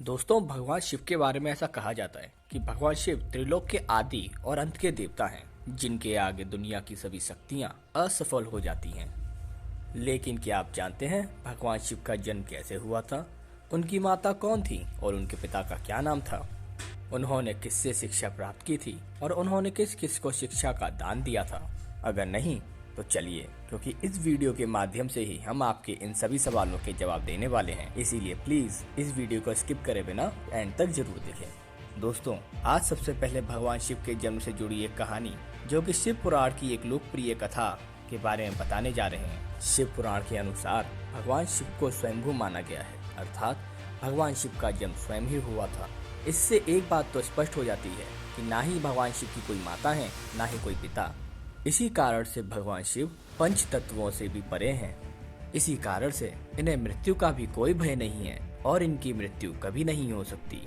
दोस्तों, भगवान शिव के बारे में ऐसा कहा जाता है कि भगवान शिव त्रिलोक के आदि और अंत के देवता हैं, जिनके आगे दुनिया की सभी शक्तियां असफल हो जाती हैं। लेकिन क्या आप जानते हैं भगवान शिव का जन्म कैसे हुआ था? उनकी माता कौन थी और उनके पिता का क्या नाम था? उन्होंने किससे शिक्षा प्राप्त की थी और उन्होंने किस किस को शिक्षा का दान दिया था? अगर नहीं तो चलिए, क्योंकि इस वीडियो के माध्यम से ही हम आपके इन सभी सवालों के जवाब देने वाले हैं। इसीलिए प्लीज इस वीडियो को स्किप करे बिना एंड तक जरूर देखें। दोस्तों, आज सबसे पहले भगवान शिव के जन्म से जुड़ी एक कहानी, जो कि शिव पुराण की एक लोकप्रिय कथा के बारे में बताने जा रहे हैं। शिव पुराण के अनुसार भगवान शिव को स्वयंभू माना गया है, अर्थात भगवान शिव का जन्म स्वयं ही हुआ था। इससे एक बात तो स्पष्ट हो जाती है कि ना ही भगवान शिव की कोई माता है, ना ही कोई पिता। इसी कारण से भगवान शिव पंच तत्वों से भी परे हैं। इसी कारण से इन्हें मृत्यु का भी कोई भय नहीं है और इनकी मृत्यु कभी नहीं हो सकती।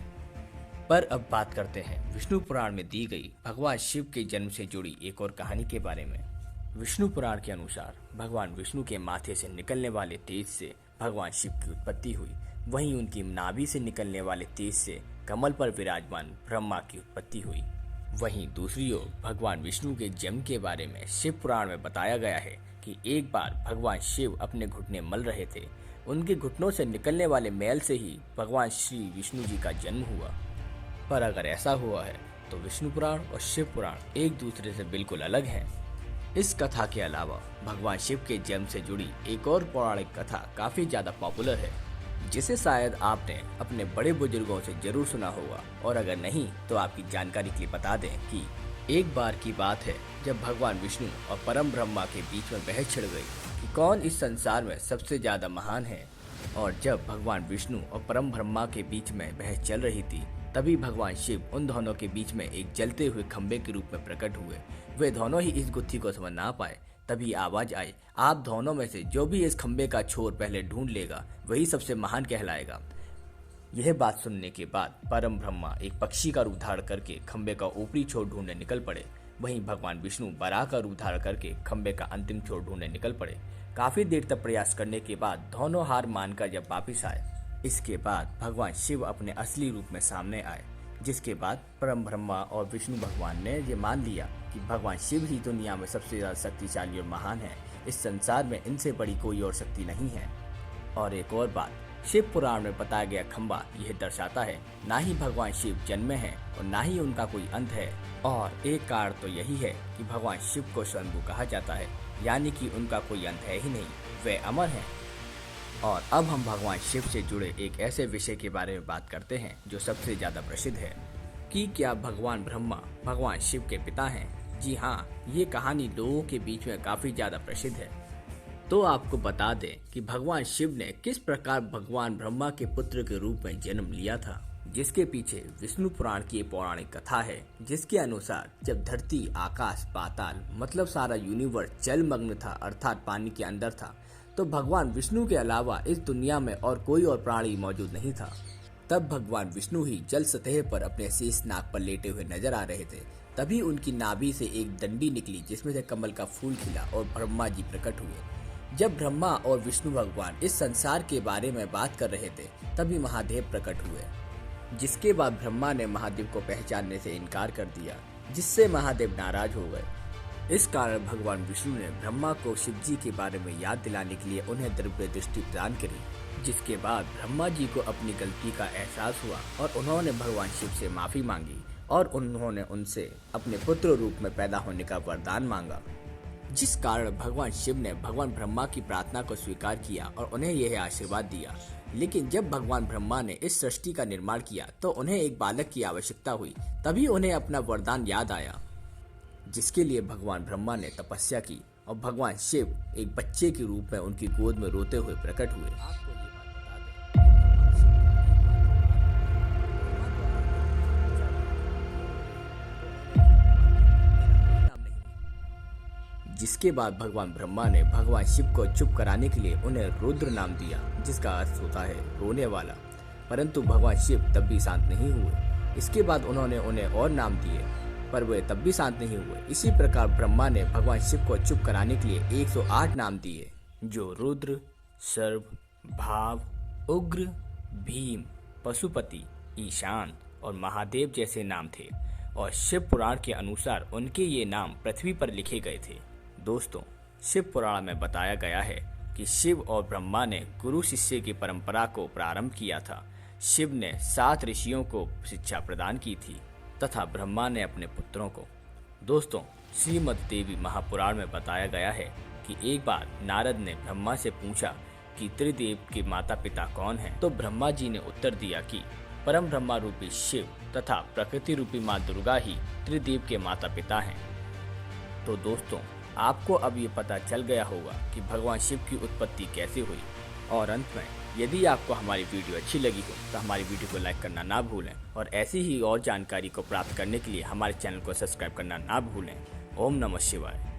पर अब बात करते हैं विष्णु पुराण में दी गई भगवान शिव के जन्म से जुड़ी एक और कहानी के बारे में। विष्णु पुराण के अनुसार भगवान विष्णु के माथे से निकलने वाले तेज से भगवान शिव की उत्पत्ति हुई। वहीं उनकी नाभि से निकलने वाले तेज से कमल पर विराजमान ब्रह्मा की उत्पत्ति हुई। वहीं दूसरी ओर भगवान विष्णु के जन्म के बारे में शिव पुराण में बताया गया है कि एक बार भगवान शिव अपने घुटने मल रहे थे। उनके घुटनों से निकलने वाले मैल से ही भगवान श्री विष्णु जी का जन्म हुआ। पर अगर ऐसा हुआ है तो विष्णु पुराण और शिव पुराण एक दूसरे से बिल्कुल अलग हैं। इस कथा के अलावा भगवान शिव के जन्म से जुड़ी एक और पौराणिक कथा काफी ज्यादा पॉपुलर है, जिसे शायद आपने अपने बड़े बुजुर्गों से जरूर सुना होगा। और अगर नहीं तो आपकी जानकारी के लिए बता दें कि एक बार की बात है जब भगवान विष्णु और परम ब्रह्मा के बीच में बहस छिड़ गई कि कौन इस संसार में सबसे ज्यादा महान है। और जब भगवान विष्णु और परम ब्रह्मा के बीच में बहस चल रही थी, तभी भगवान शिव उन दोनों के बीच में एक जलते हुए खंबे के रूप में प्रकट हुए। वे दोनों ही इस गुत्थी को समझ ना पाए। तभी आवाज आई, आप दोनों में से जो भी इस खंबे का छोर पहले ढूंढ लेगा वही सबसे महान कहलाएगा। यह बात सुनने के बाद परम ब्रह्मा एक पक्षी का रूप धारण करके खंबे का ऊपरी छोर ढूंढने निकल पड़े। वहीं भगवान विष्णु बराह का रूप धारण करके खंबे का अंतिम छोर ढूंढने निकल पड़े। काफी देर तक प्रयास करने के बाद दोनों हार मानकर जब वापिस आए, इसके बाद भगवान शिव अपने असली रूप में सामने आए। जिसके बाद परम ब्रह्मा और विष्णु भगवान ने ये मान लिया कि भगवान शिव ही दुनिया में सबसे ज्यादा शक्तिशाली और महान है। इस संसार में इनसे बड़ी कोई और शक्ति नहीं है। और एक और बात, शिव पुराण में बताया गया खंबा यह दर्शाता है ना ही भगवान शिव जन्मे हैं और ना ही उनका कोई अंत है। और एक कारण तो यही है कि भगवान शिव को स्वयंभू कहा जाता है, यानी कि उनका कोई अंत है ही नहीं, वे अमर हैं। और अब हम भगवान शिव से जुड़े एक ऐसे विषय के बारे में बात करते हैं जो सबसे ज्यादा प्रसिद्ध है कि क्या भगवान ब्रह्मा भगवान शिव के पिता हैं। जी हाँ, ये कहानी लोगों के बीच में काफी ज्यादा प्रसिद्ध है। तो आपको बता दें कि भगवान शिव ने किस प्रकार भगवान ब्रह्मा के पुत्र के रूप में जन्म लिया था, जिसके पीछे विष्णु पुराण की पौराणिक कथा है। जिसके अनुसार जब धरती, आकाश, पाताल मतलब सारा यूनिवर्स जलमग्न था, अर्थात पानी के अंदर था, तो भगवान विष्णु के अलावा इस दुनिया में और कोई और प्राणी मौजूद नहीं था। तब भगवान विष्णु ही जल सतह पर अपने शेष नाग पर लेटे हुए नजर आ रहे थे। तभी उनकी नाभि से एक डंडी निकली, जिसमें से कमल का फूल खिला और ब्रह्मा जी प्रकट हुए। जब ब्रह्मा और विष्णु भगवान इस संसार के बारे में बात कर रहे थे, तभी महादेव प्रकट हुए। जिसके बाद ब्रह्मा ने महादेव को पहचानने से इनकार कर दिया, जिससे महादेव नाराज हो गए। इस कारण भगवान विष्णु ने ब्रह्मा को शिव जी के बारे में याद दिलाने के लिए उन्हें दिव्य दृष्टि प्रदान करी। जिसके बाद ब्रह्मा जी को अपनी गलती का एहसास हुआ और उन्होंने भगवान शिव से माफी मांगी और उन्होंने उनसे अपने पुत्र रूप में पैदा होने का वरदान मांगा। जिस कारण भगवान शिव ने भगवान ब्रह्मा की प्रार्थना को स्वीकार किया और उन्हें यह आशीर्वाद दिया। लेकिन जब भगवान ब्रह्मा ने इस सृष्टि का निर्माण किया तो उन्हें एक बालक की आवश्यकता हुई। तभी उन्हें अपना वरदान याद आया, जिसके लिए भगवान ब्रह्मा ने तपस्या की और भगवान शिव एक बच्चे के रूप में उनकी गोद में रोते हुए प्रकट हुए। जिसके बाद भगवान ब्रह्मा ने भगवान शिव को चुप कराने के लिए उन्हें रुद्र नाम दिया, जिसका अर्थ होता है रोने वाला। परंतु भगवान शिव तब भी शांत नहीं हुए। इसके बाद उन्होंने उन्हें और नाम दिए, पर वे तब भी शांत नहीं हुए। इसी प्रकार ब्रह्मा ने भगवान शिव को चुप कराने के लिए 108 नाम दिए, जो रुद्र, सर्व, भाव, उग्र, भीम, पशुपति, ईशान और महादेव जैसे नाम थे और शिव पुराण के अनुसार उनके ये नाम पृथ्वी पर लिखे गए थे। दोस्तों, शिव पुराण में बताया गया है कि शिव और ब्रह्मा ने गुरु शिष्य की परंपरा को प्रारंभ किया था। शिव ने 7 ऋषियों को शिक्षा प्रदान की थी तथा ब्रह्मा ने अपने पुत्रों को। दोस्तों, श्रीमद् देवी महापुराण में बताया गया है कि एक बार नारद ने ब्रह्मा से पूछा कि त्रिदेव के माता पिता कौन हैं? तो ब्रह्मा जी ने उत्तर दिया कि परम ब्रह्मा रूपी शिव तथा प्रकृति रूपी माँ दुर्गा ही त्रिदेव के माता पिता हैं। तो दोस्तों, आपको अब ये पता चल गया होगा कि भगवान शिव की उत्पत्ति कैसे हुई। और अंत में, यदि आपको हमारी वीडियो अच्छी लगी हो तो हमारी वीडियो को लाइक करना ना भूलें और ऐसी ही और जानकारी को प्राप्त करने के लिए हमारे चैनल को सब्सक्राइब करना ना भूलें। ओम नमः शिवाय।